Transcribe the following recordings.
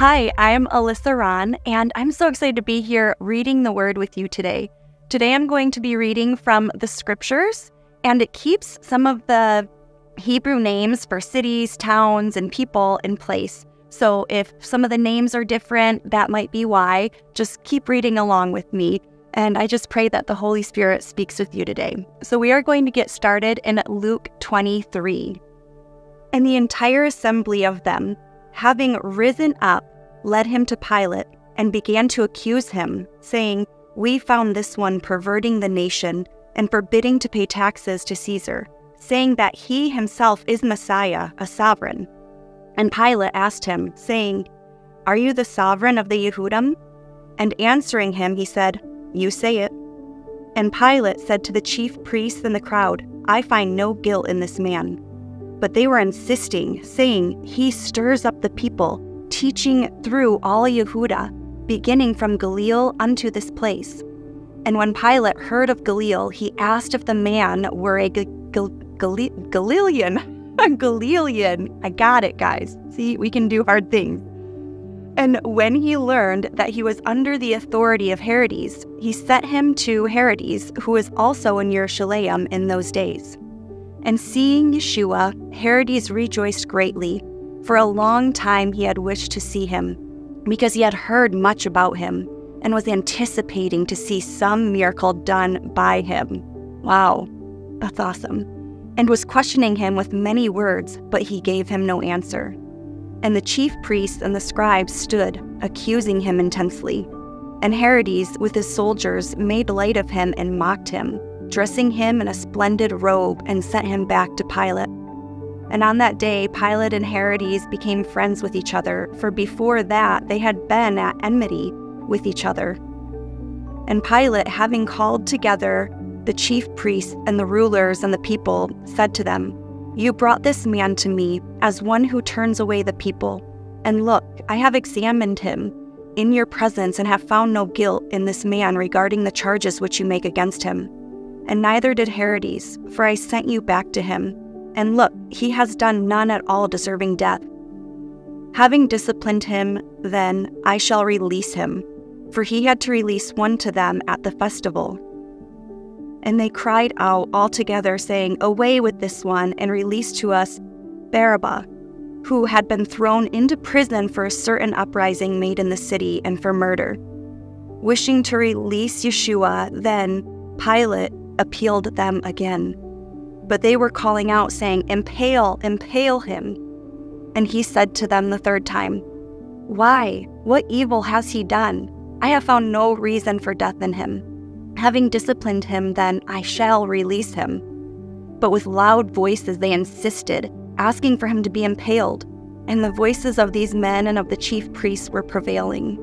Hi, I'm Alyssa Rahn, and I'm so excited to be here reading the Word with you today. Today I'm going to be reading from the Scriptures, and it keeps some of the Hebrew names for cities, towns, and people in place. So if some of the names are different, that might be why. Just keep reading along with me, and I just pray that the Holy Spirit speaks with you today. So we are going to get started in Luke 23. And the entire assembly of them, having risen up, led him to Pilate and began to accuse him, saying, "We found this one perverting the nation and forbidding to pay taxes to Caesar, saying that he himself is Messiah, a sovereign." And Pilate asked him, saying, "Are you the sovereign of the Yehudim?" And answering him, he said, "You say it." And Pilate said to the chief priests and the crowd, "I find no guilt in this man." But they were insisting, saying, "He stirs up the people, teaching through all Yehuda, beginning from Galilee unto this place." And when Pilate heard of Galilee, he asked if the man were a Galilean. A Galilean. I got it, guys. See, we can do hard things. And when he learned that he was under the authority of Herodes, he sent him to Herodes, who was also in Jerusalem in those days. And seeing Yeshua, Herodes rejoiced greatly. For a long time he had wished to see him, because he had heard much about him, and was anticipating to see some miracle done by him. Wow, that's awesome. And was questioning him with many words, but he gave him no answer. And the chief priests and the scribes stood, accusing him intensely. And Herodes, with his soldiers, made light of him and mocked him, dressing him in a splendid robe, and sent him back to Pilate. And on that day, Pilate and Herodes became friends with each other, for before that they had been at enmity with each other. And Pilate, having called together the chief priests and the rulers and the people, said to them, "You brought this man to me as one who turns away the people. And look, I have examined him in your presence and have found no guilt in this man regarding the charges which you make against him. And neither did Herodes, for I sent you back to him. And look, he has done none at all deserving death. Having disciplined him, then I shall release him, for he had to release one to them at the festival." And they cried out all together, saying, "Away with this one, and release to us Barabbas, who had been thrown into prison for a certain uprising made in the city and for murder." Wishing to release Yeshua, then Pilate appealed them again. But they were calling out, saying, "Impale, impale him." And he said to them the third time, "Why? What evil has he done? I have found no reason for death in him. Having disciplined him, then I shall release him." But with loud voices they insisted, asking for him to be impaled. And the voices of these men and of the chief priests were prevailing.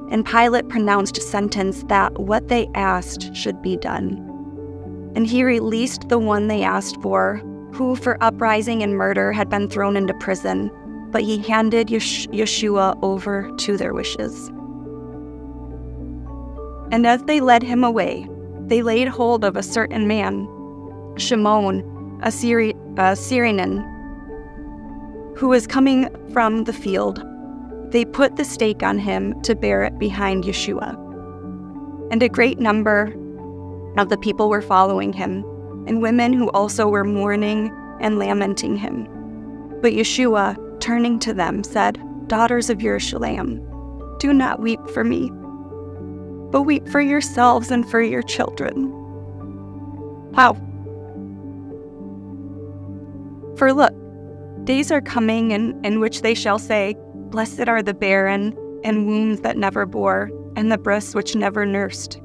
And Pilate pronounced sentence that what they asked should be done. And he released the one they asked for, who for uprising and murder had been thrown into prison, but he handed Yeshua over to their wishes. And as they led him away, they laid hold of a certain man, Shimon, a Syrian, who was coming from the field. They put the stake on him to bear it behind Yeshua. And a great number of the people were following him, and women who also were mourning and lamenting him. But Yeshua, turning to them, said, "Daughters of Jerusalem, do not weep for me, but weep for yourselves and for your children." Wow. "For look, days are coming in which they shall say, 'Blessed are the barren, and wombs that never bore, and the breasts which never nursed.'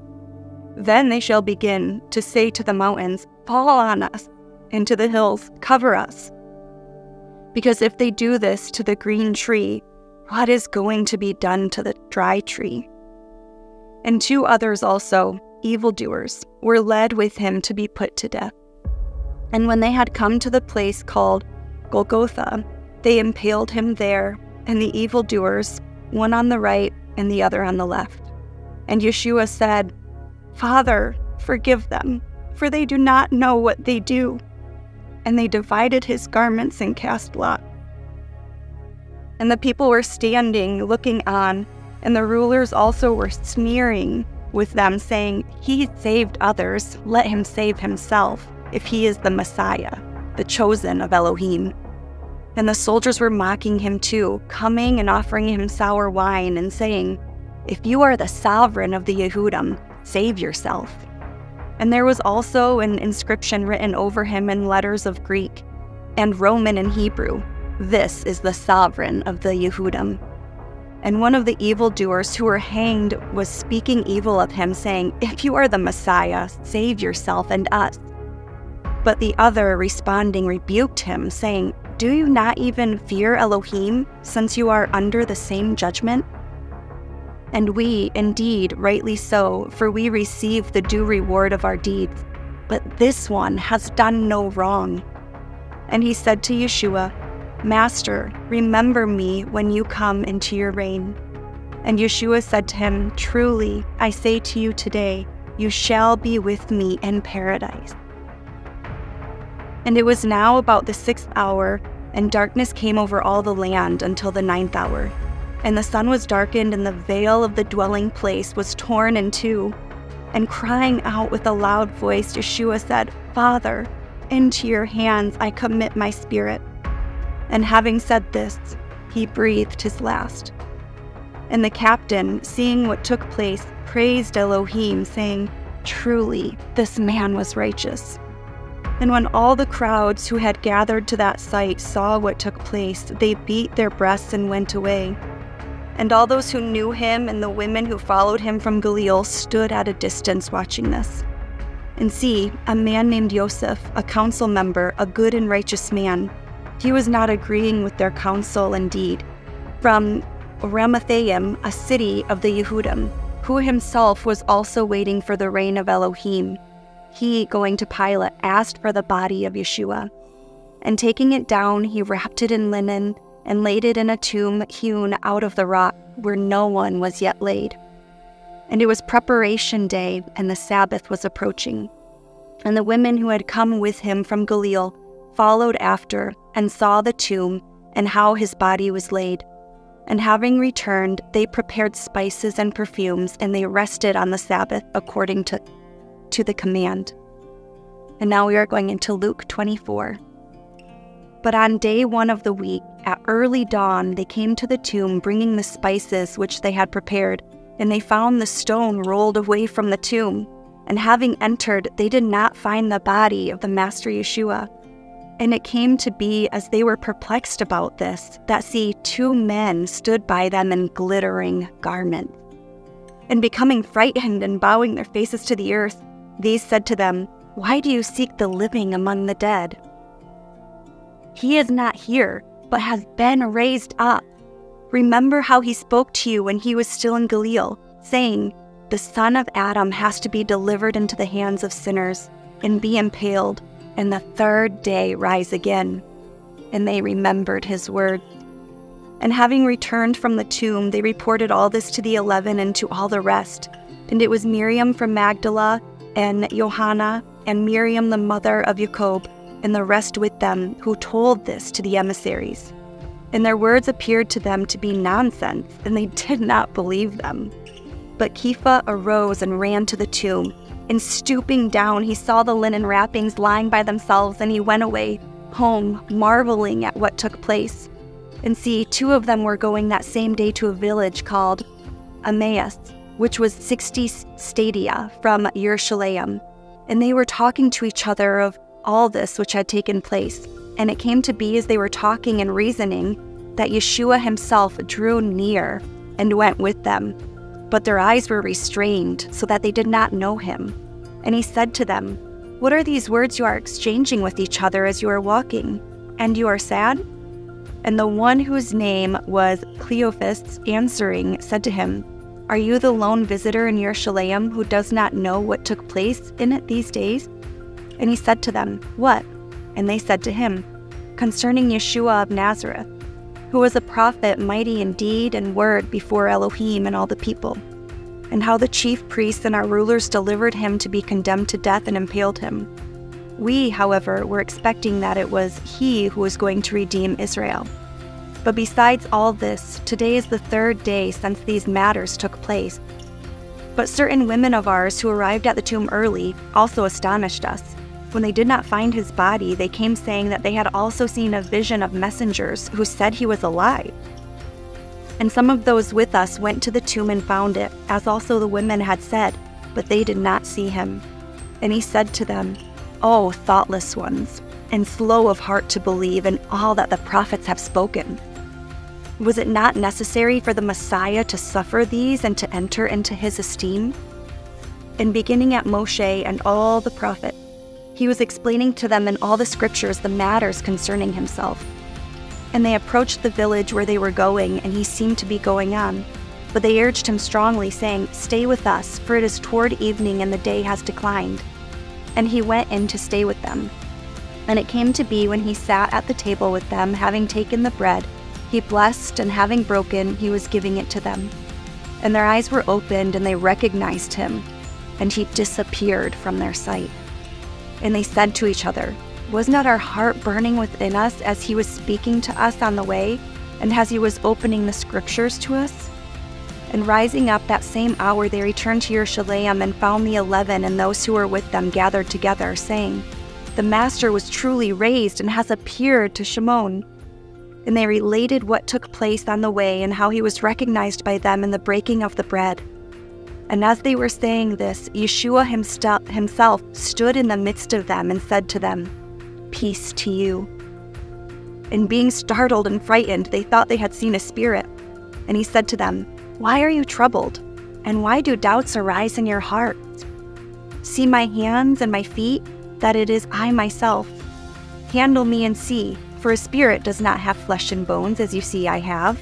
Then they shall begin to say to the mountains, 'Fall on us,' and to the hills, 'Cover us.' Because if they do this to the green tree, what is going to be done to the dry tree?" And two others also, evildoers, were led with him to be put to death. And when they had come to the place called Golgotha, they impaled him there, and the evildoers, one on the right and the other on the left. And Yeshua said, "Father, forgive them, for they do not know what they do." And they divided his garments and cast lots. And the people were standing, looking on, and the rulers also were sneering with them, saying, "He saved others, let him save himself, if he is the Messiah, the chosen of Elohim." And the soldiers were mocking him too, coming and offering him sour wine and saying, "If you are the sovereign of the Yehudim, save yourself." And there was also an inscription written over him in letters of Greek and Roman and Hebrew, "This is the sovereign of the Yehudim." And one of the evildoers who were hanged was speaking evil of him, saying, "If you are the Messiah, save yourself and us." But the other, responding, rebuked him, saying, "Do you not even fear Elohim, since you are under the same judgment?" And we, indeed, rightly so, for we receive the due reward of our deeds. But this one has done no wrong. And he said to Yeshua, "Master, remember me when you come into your reign." And Yeshua said to him, "Truly, I say to you today, you shall be with me in paradise." And it was now about the 6th hour, and darkness came over all the land until the 9th hour. And the sun was darkened, and the veil of the dwelling place was torn in two. And crying out with a loud voice, Yeshua said, "Father, into your hands I commit my spirit." And having said this, he breathed his last. And the captain, seeing what took place, praised Elohim, saying, "Truly, this man was righteous." And when all the crowds who had gathered to that sight saw what took place, they beat their breasts and went away. And all those who knew him and the women who followed him from Galilee stood at a distance watching this. And see, a man named Joseph, a council member, a good and righteous man, he was not agreeing with their counsel indeed, from Ramathaim, a city of the Yehudim, who himself was also waiting for the reign of Elohim. He, going to Pilate, asked for the body of Yeshua. And taking it down, he wrapped it in linen and laid it in a tomb hewn out of the rock where no one was yet laid. And it was preparation day, and the Sabbath was approaching. And the women who had come with him from Galilee followed after and saw the tomb and how his body was laid. And having returned, they prepared spices and perfumes, and they rested on the Sabbath according to the command. And now we are going into Luke 24. But on day 1 of the week, at early dawn, they came to the tomb, bringing the spices which they had prepared, and they found the stone rolled away from the tomb. And having entered, they did not find the body of the Master Yeshua. And it came to be, as they were perplexed about this, that see, 2 men stood by them in glittering garments. And becoming frightened and bowing their faces to the earth, these said to them, "Why do you seek the living among the dead? He is not here, but has been raised up. Remember how he spoke to you when he was still in Galilee, saying, 'The Son of Adam has to be delivered into the hands of sinners and be impaled, and the 3rd day rise again.' And they remembered his words. And having returned from the tomb, they reported all this to the 11 and to all the rest. And it was Miriam from Magdala, and Johanna, and Miriam the mother of Jacob, and the rest with them, who told this to the emissaries. And their words appeared to them to be nonsense, and they did not believe them. But Kepha arose and ran to the tomb, and stooping down, he saw the linen wrappings lying by themselves, and he went away home, marveling at what took place. And see, 2 of them were going that same day to a village called Emmaus, which was 60 stadia from Jerusalem. And they were talking to each other of all this which had taken place. And it came to be, as they were talking and reasoning, that Yeshua himself drew near and went with them. But their eyes were restrained, so that they did not know him. And he said to them, "What are these words you are exchanging with each other as you are walking? And you are sad?" And the one whose name was Cleophas, answering, said to him, "Are you the lone visitor in Jerusalem who does not know what took place in it these days?" And he said to them, "What?" And they said to him, "Concerning Yeshua of Nazareth, who was a prophet mighty in deed and word before Elohim and all the people, and how the chief priests and our rulers delivered him to be condemned to death and impaled him. We, however, were expecting that it was he who was going to redeem Israel. But besides all this, today is the 3rd day since these matters took place. But certain women of ours who arrived at the tomb early also astonished us. When they did not find his body, they came saying that they had also seen a vision of messengers who said he was alive. And some of those with us went to the tomb and found it, as also the women had said, but they did not see him. And he said to them, "O thoughtless ones, and slow of heart to believe in all that the prophets have spoken. Was it not necessary for the Messiah to suffer these and to enter into his esteem?" And beginning at Moshe and all the prophets, he was explaining to them in all the scriptures the matters concerning himself. And they approached the village where they were going, and he seemed to be going on. But they urged him strongly, saying, "Stay with us, for it is toward evening and the day has declined." And he went in to stay with them. And it came to be when he sat at the table with them, having taken the bread, he blessed, and having broken, he was giving it to them. And their eyes were opened, and they recognized him, and he disappeared from their sight. And they said to each other, "Was not our heart burning within us as he was speaking to us on the way, and as he was opening the scriptures to us?" And rising up that same hour, they returned to Jerusalem and found the 11 and those who were with them gathered together, saying, "The Master was truly raised and has appeared to Shimon." And they related what took place on the way and how he was recognized by them in the breaking of the bread. And as they were saying this, Yeshua himself stood in the midst of them and said to them, "Peace to you." And being startled and frightened, they thought they had seen a spirit. And he said to them, "Why are you troubled? And why do doubts arise in your hearts? See my hands and my feet, that it is I myself. Handle me and see, for a spirit does not have flesh and bones, as you see I have."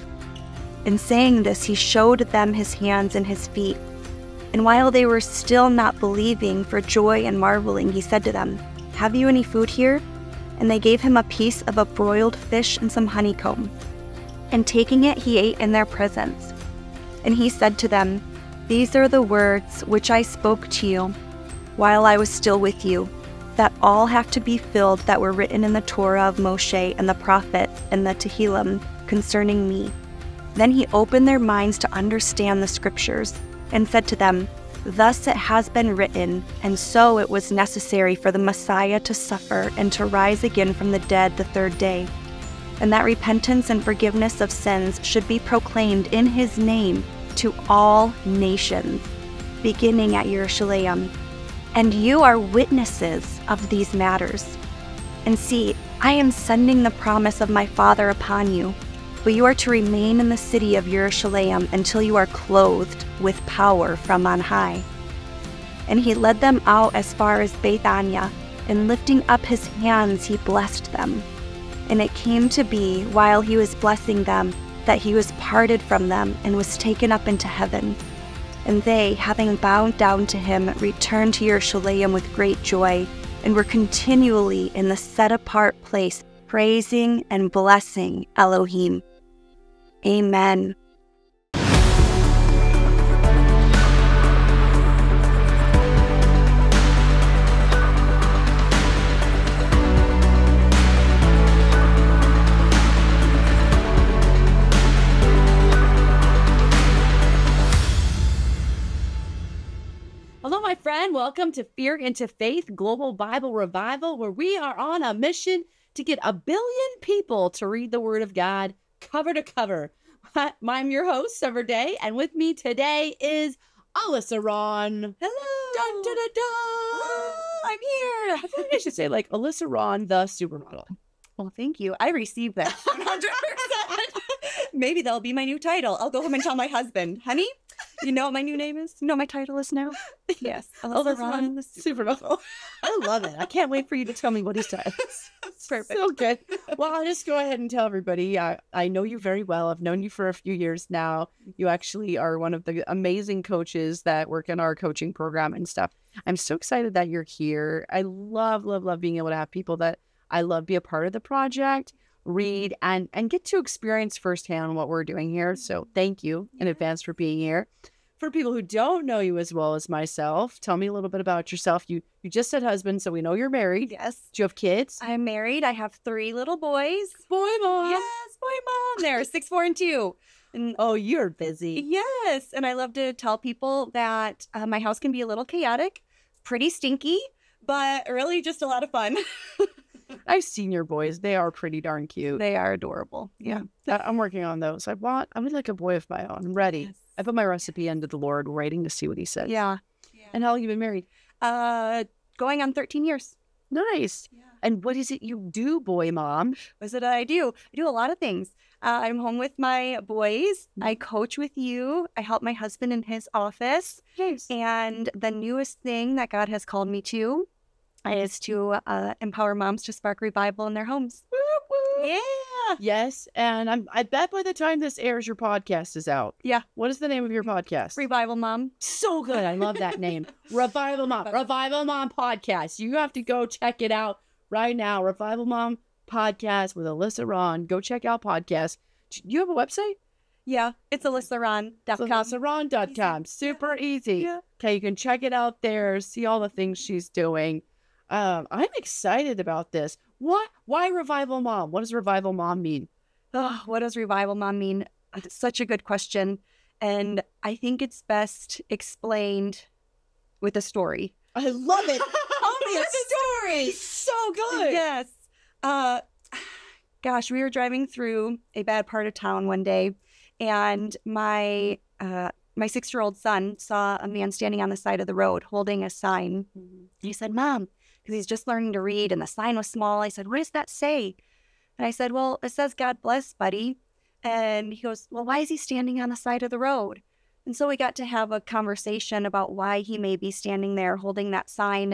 In saying this, he showed them his hands and his feet. And while they were still not believing for joy and marveling, he said to them, "Have you any food here?" And they gave him a piece of a broiled fish and some honeycomb. And taking it, he ate in their presence. And he said to them, "These are the words which I spoke to you while I was still with you, that all have to be filled that were written in the Torah of Moshe and the prophets and the Tehillim concerning me." Then he opened their minds to understand the scriptures, and said to them, "Thus it has been written, and so it was necessary for the Messiah to suffer and to rise again from the dead the 3rd day, and that repentance and forgiveness of sins should be proclaimed in his name to all nations, beginning at Jerusalem. And you are witnesses of these matters. And see, I am sending the promise of my Father upon you, but you are to remain in the city of Jerusalem until you are clothed with power from on high." And he led them out as far as Bethania, and lifting up his hands, he blessed them. And it came to be, while he was blessing them, that he was parted from them and was taken up into heaven. And they, having bowed down to him, returned to Jerusalem with great joy, and were continually in the set-apart place, praising and blessing Elohim. Amen. Hello, my friend. Welcome to Fear into Faith Global Bible Revival, where we are on a mission to get 1 billion people to read the Word of God cover to cover. I'm your host, Summer Day, and with me today is Alyssa Rahn. Hello. Dun, dun, dun, dun. I'm here. I think I should say like Alyssa Rahn, the supermodel. Well, thank you. I received that 100%. Maybe that'll be my new title. I'll go home and tell my husband, honey, you know what my new name is? You know what my title is now? Yes. Alyssa Rahn, the supermodel. I love it. I can't wait for you to tell me what his title is. Perfect. So good. Well, I'll just go ahead and tell everybody. I know you very well. I've known you for a few years now. You actually are one of the amazing coaches that work in our coaching program and stuff. I'm so excited that you're here. I love, love, love being able to have people that I love be a part of the project, read, and get to experience firsthand what we're doing here. So thank you in advance for being here. for people who don't know you as well as myself, tell me a little bit about yourself. You just said husband, so we know you're married. Yes. Do you have kids? I'm married. I have 3 little boys. Boy, mom. Yes, boy, mom. They're 6, 4, and 2. And Oh, you're busy. yes, and I love to tell people that my house can be a little chaotic, pretty stinky, but really just a lot of fun. I've seen your boys. They are pretty darn cute. They are adorable. Yeah. I'm working on those. I would like a boy of my own. I'm ready. Yes. I put my recipe into the Lord, waiting to see what he says. Yeah. And how long have you been married? Going on 13 years. Nice. Yeah. And what is it you do, boy mom? What is it I do? I do a lot of things. I'm home with my boys. I coach with you. I help my husband in his office. Yes. And the newest thing that God has called me to is to empower moms to spark revival in their homes. Yeah. Yes. And I bet by the time this airs, your podcast is out. Yeah. What is the name of your podcast? Revival Mom. So good. I love that name. Revival Mom. Revival Mom Podcast. You have to go check it out right now. Revival Mom Podcast with Alyssa Rahn. Go check out podcasts. Do you have a website? Yeah. It's AlyssaRahn.com. AlyssaRahn.com. Super easy. Yeah. Okay, you can check it out there, see all the things she's doing. I'm excited about this. Why Revival Mom? What does Revival Mom mean? Oh, what does Revival Mom mean? It's such a good question. And I think it's best explained with a story. I love it. Tell me a story. So good. Yes. Gosh, we were driving through a bad part of town one day, and my 6-year-old son saw a man standing on the side of the road holding a sign. He said, Mom, because he's just learning to read, and the sign was small. I said, what does that say? And I said, well, it says, God bless, buddy. And he goes, well, why is he standing on the side of the road? And so we got to have a conversation about why he may be standing there holding that sign.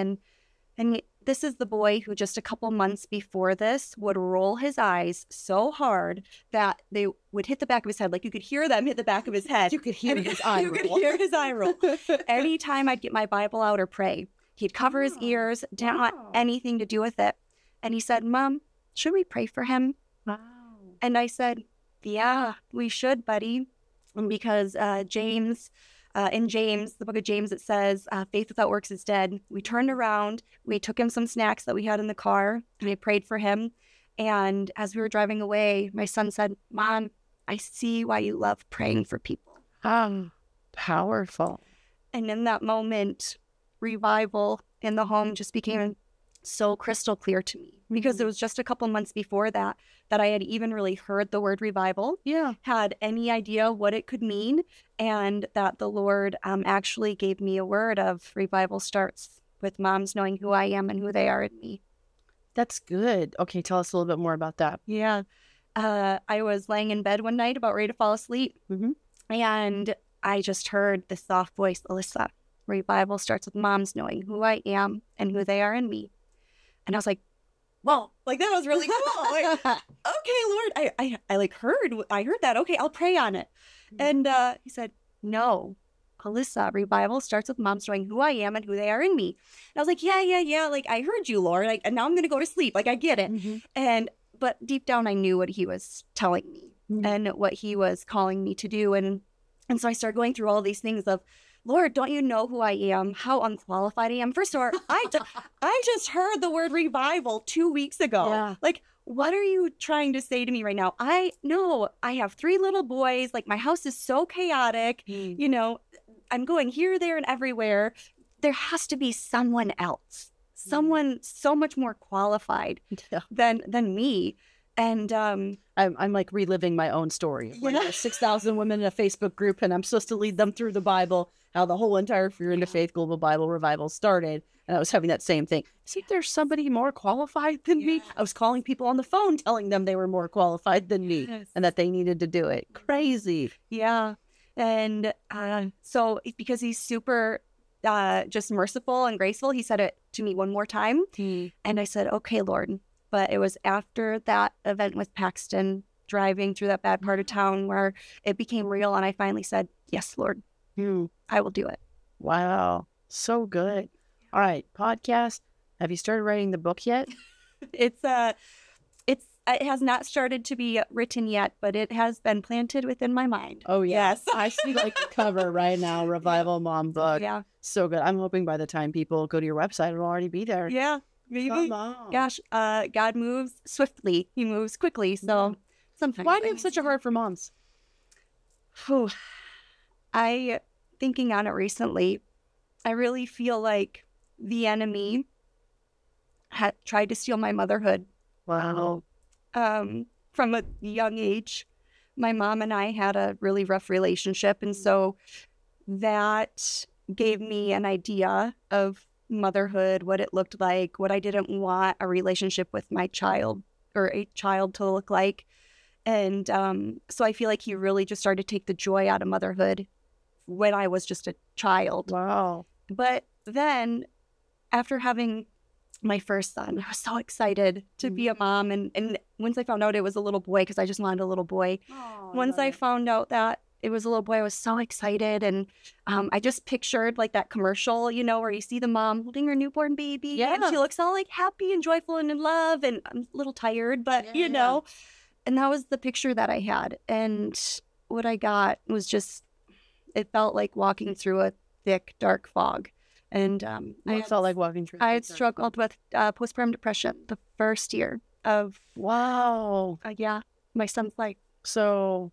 And this is the boy who just a couple months before this would roll his eyes so hard that they would hit the back of his head. Like you could hear them hit the back of his head. You could hear his eye roll. You could hear his eye roll. Anytime I'd get my Bible out or pray, he'd cover his ears, didn't want anything to do with it. And he said, Mom, should we pray for him? Wow. And I said, yeah, we should, buddy. Because James, in James, the book of James, it says, faith without works is dead. We turned around, we took him some snacks that we had in the car, and I prayed for him. And as we were driving away, my son said, Mom, I see why you love praying for people. Powerful. And in that moment, revival in the home just became so crystal clear to me, because it was just a couple months before that I had even really heard the word revival, had any idea what it could mean, and that the Lord actually gave me a word of revival starts with moms knowing who I am and who they are in me. That's good. Okay, tell us a little bit more about that. Yeah. I was laying in bed one night about ready to fall asleep, and I just heard the soft voice, Alyssa, revival starts with moms knowing who I am and who they are in me. And I was like, whoa, like that was really cool. Like, okay, Lord, I heard that. Okay, I'll pray on it. And he said, no, Alyssa, revival starts with moms knowing who I am and who they are in me. And I was like, yeah. Like, I heard you, Lord. Like, and now I'm going to go to sleep. Like, I get it. But deep down, I knew what he was telling me and what he was calling me to do. And so I started going through all these things of, Lord, don't you know who I am? How unqualified I am? First of all, I just heard the word revival 2 weeks ago. Yeah. Like, what are you trying to say to me right now? I have 3 little boys. Like, my house is so chaotic. You know, I'm going here, there, and everywhere. There has to be someone else, someone so much more qualified than me. And I'm like reliving my own story. Like there's 6,000 women in a Facebook group, and I'm supposed to lead them through the Bible, how the whole entire Fear into Faith Global Bible Revival started. And I was having that same thing. See, there's somebody more qualified than me. I was calling people on the phone telling them they were more qualified than me and that they needed to do it. Crazy. Yeah. And so because he's super just merciful and graceful, he said it to me one more time. And I said, okay, Lord. But it was after that event with Paxton, driving through that bad part of town, where it became real. And I finally said, yes, Lord, I will do it. Wow. So good. All right. Podcast. Have you started writing the book yet? It's It has not started to be written yet, but it has been planted within my mind. Oh, yeah. Yes. I see like the cover right now, Revival Mom book. Yeah. So good. I'm hoping by the time people go to your website, it'll already be there. Yeah. Maybe. Come on. Gosh, God moves swiftly. He moves quickly. So sometimes. Why do you have such a heart for moms? Oh, thinking on it recently, I really feel like the enemy had tried to steal my motherhood. Wow. From a young age. My mom and I had a really rough relationship, and so that gave me an idea of motherhood, what it looked like, what I didn't want a relationship with my child or a child to look like. And so I feel like he really just started to take the joy out of motherhood when I was just a child. Wow. But then after having my first son, I was so excited to be a mom. And once I found out it was a little boy, because I just wanted a little boy. Oh, Once I found out that it was a little boy, I was so excited. And I just pictured like that commercial, you know, where you see the mom holding her newborn baby. Yeah. And she looks all like happy and joyful and in love. And I'm a little tired, but you know. And that was the picture that I had. And what I got was just, it felt like walking through a thick, dark fog. And I felt like walking through. I had struggled with postpartum depression the first year of wow. My son's life. So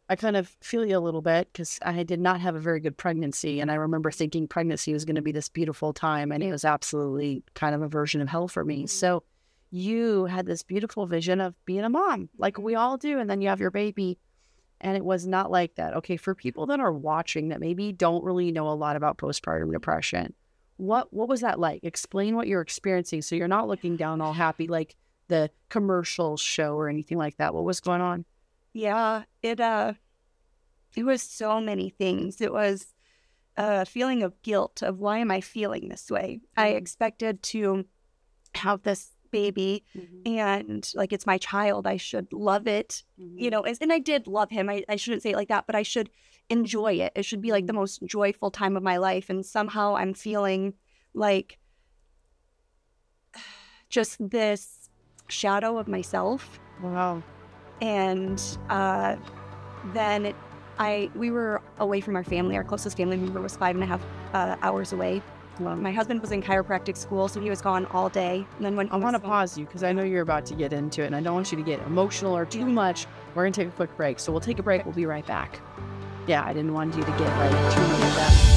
I kind of feel you a little bit because I did not have a very good pregnancy, and I remember thinking pregnancy was going to be this beautiful time, and it was absolutely kind of a version of hell for me. So you had this beautiful vision of being a mom, like we all do, and then you have your baby. And it was not like that. Okay, for people that are watching that maybe don't really know a lot about postpartum depression, what was that like? Explain what you're experiencing so you're not looking down all happy like the commercials show or anything like that. What was going on? Yeah, it was so many things. It was a feeling of guilt of why am I feeling this way? I expected to have this baby and like it's my child, I should love it, you know, and I did love him. I shouldn't say it like that, but I should enjoy it. It should be like the most joyful time of my life, and somehow I'm feeling like just this shadow of myself. Wow. And then we were away from our family. Our closest family member was 5.5 hours away. My husband was in chiropractic school, so he was gone all day. And then when I want to pause you because I know you're about to get into it, and I don't want you to get emotional or too much. We're going to take a quick break. So we'll take a break. We'll be right back. Yeah, I didn't want you to get like too much of that.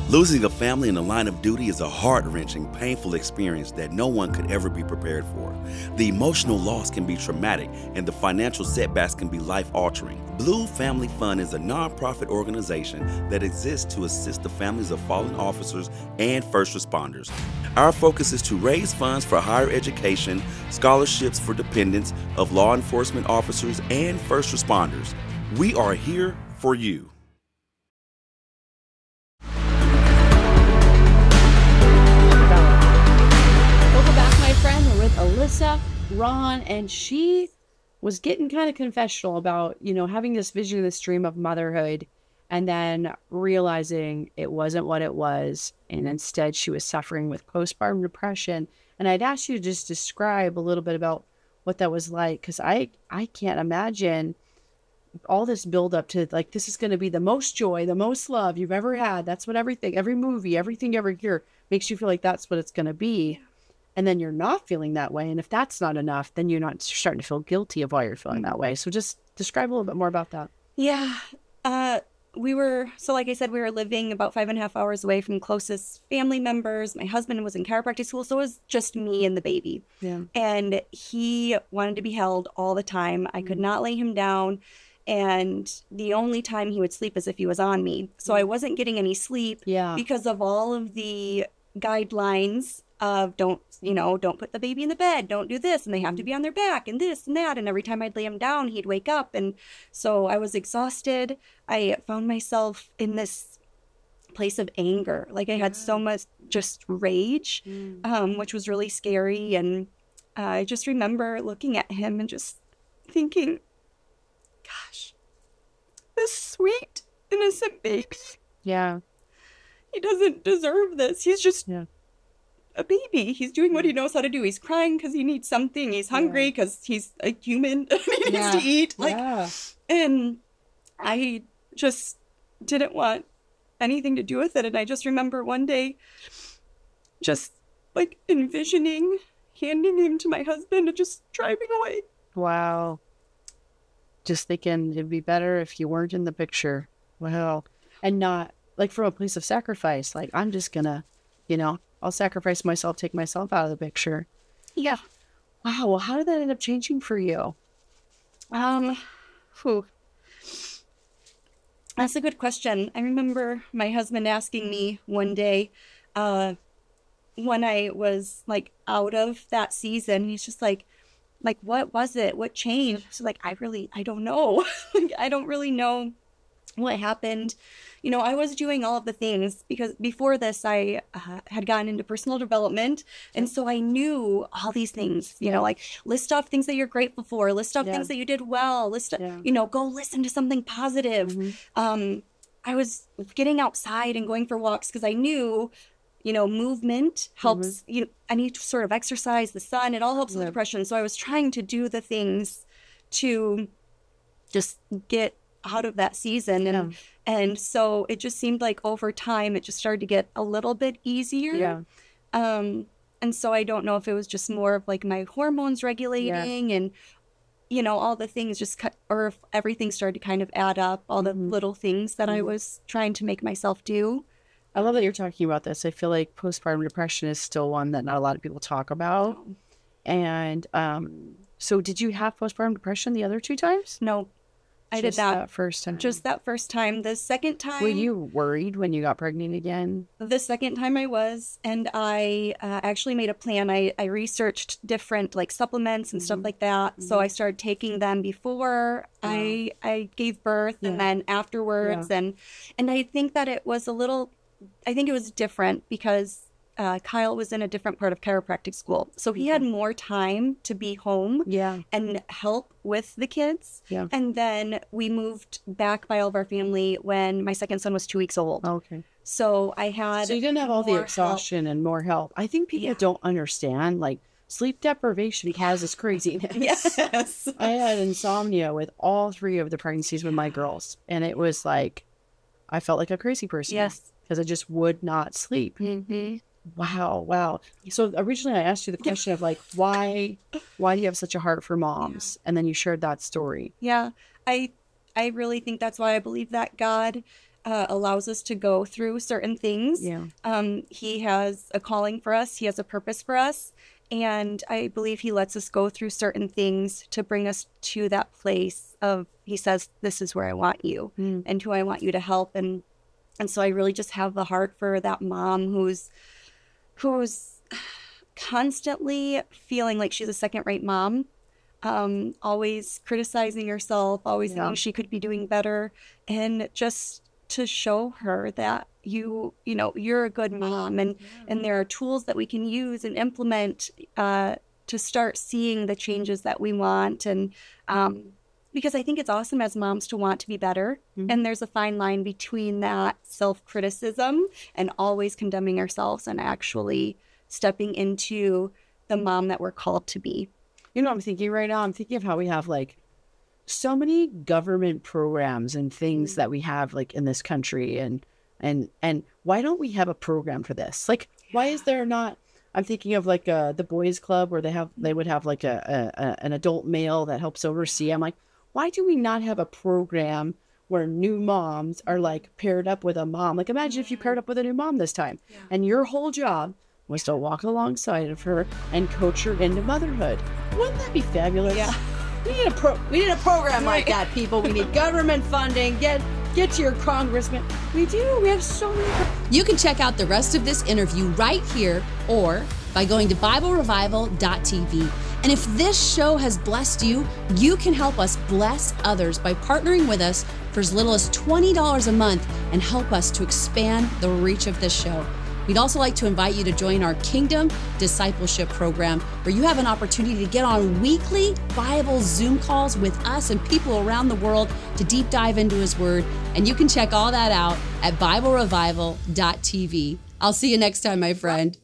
Losing a family in the line of duty is a heart-wrenching, painful experience that no one could ever be prepared for. The emotional loss can be traumatic, and the financial setbacks can be life-altering. Blue Family Fund is a nonprofit organization that exists to assist the families of fallen officers and first responders. Our focus is to raise funds for higher education, scholarships for dependents of law enforcement officers and first responders. We are here for you. With Alyssa Rahn, and she was getting kind of confessional about, you know, having this vision, this dream of motherhood, and then realizing it wasn't what it was, and instead she was suffering with postpartum depression. And I'd ask you to just describe a little bit about what that was like, because I can't imagine all this build up to like this is going to be the most joy, the most love you've ever had. That's what every movie, everything you ever hear makes you feel like that's what it's going to be. And then you're not feeling that way. And if that's not enough, then you're starting to feel guilty of why you're feeling that way. So just describe a little bit more about that. Yeah. So like I said, we were living about 5.5 hours away from closest family members. My husband was in chiropractic school, so it was just me and the baby. Yeah. And he wanted to be held all the time. I could not lay him down. And the only time he would sleep is if he was on me. So I wasn't getting any sleep because of all of the guidelines of don't put the baby in the bed, don't do this, and they have to be on their back and this and that. And every time I'd lay him down, he'd wake up. And so I was exhausted. I found myself in this place of anger. Like I had so much just rage, which was really scary. And I just remember looking at him and just thinking, gosh, this sweet, innocent baby. Yeah. He doesn't deserve this. He's just a baby. He's doing what he knows how to do. He's crying because he needs something. He's hungry because he's a human. He needs to eat. And I just didn't want anything to do with it. And I just remember one day just like envisioning handing him to my husband and just driving away. Wow. Just thinking it'd be better if you weren't in the picture. Wow. And not like from a place of sacrifice. Like, I'm just gonna, I'll sacrifice myself, take myself out of the picture. Yeah. Wow. Well, how did that end up changing for you? That's a good question. I remember my husband asking me one day, when I was like out of that season, he's just like, what was it? What changed? So like, I don't know. Like, I don't really know what happened. I was doing all of the things because before this, I had gotten into personal development. And so I knew all these things, like list off things that you're grateful for, list off things that you did well, go listen to something positive. I was getting outside and going for walks because I knew, movement helps, any sort of exercise, the sun, it all helps with depression. So I was trying to do the things to just get out of that season. And so it just seemed like over time, it just started to get a little bit easier. And so I don't know if it was just more of like my hormones regulating and, all the things or if everything started to kind of add up, all the little things that I was trying to make myself do. I love that you're talking about this. I feel like postpartum depression is still one that not a lot of people talk about. And so did you have postpartum depression the other 2 times? No. I did that first time. Just that first time. The second time. Were you worried when you got pregnant again? The second time I was, and I actually made a plan. I researched different like supplements and stuff like that. So I started taking them before I gave birth and then afterwards. And I think that it was different because Kyle was in a different part of chiropractic school. So he had more time to be home and help with the kids. And then we moved back by all of our family when my second son was 2 weeks old. Okay. So I had So you didn't have all the exhaustion and more help. I think people don't understand, like, sleep deprivation causes craziness. Yes. I had insomnia with all 3 of the pregnancies with my girls. And it was like, I felt like a crazy person. Yes. Because I just would not sleep. Wow. So originally I asked you the question of like, why do you have such a heart for moms? And then you shared that story. Yeah. I really think that's why I believe that God allows us to go through certain things. He has a calling for us. He has a purpose for us. And I believe he lets us go through certain things to bring us to that place of, he says, this is where I want you and who I want you to help. And so I really just have the heart for that mom who's constantly feeling like she's a second-rate mom, always criticizing herself, always thinking she could be doing better, and just to show her that you're a good mom, and there are tools that we can use and implement to start seeing the changes that we want. And because I think it's awesome as moms to want to be better. And there's a fine line between that self-criticism and always condemning ourselves and actually stepping into the mom that we're called to be. You know what I'm thinking right now? I'm thinking of how we have like so many government programs and things that we have like in this country. And why don't we have a program for this? Like, why is there not? I'm thinking of like the boys club where they would have like an adult male that helps oversee. I'm like, why do we not have a program where new moms are like paired up with a mom? Like, imagine if you paired up with a new mom this time and your whole job was to walk alongside of her and coach her into motherhood. Wouldn't that be fabulous? Yeah. We need a program like that, people. We need government funding. Get to your congressman. We do. We have so many. You can check out the rest of this interview right here or by going to BibleRevival.tv. And if this show has blessed you, you can help us bless others by partnering with us for as little as $20 a month and help us to expand the reach of this show. We'd also like to invite you to join our Kingdom Discipleship Program, where you have an opportunity to get on weekly Bible Zoom calls with us and people around the world to deep dive into His Word. And you can check all that out at BibleRevival.tv. I'll see you next time, my friend.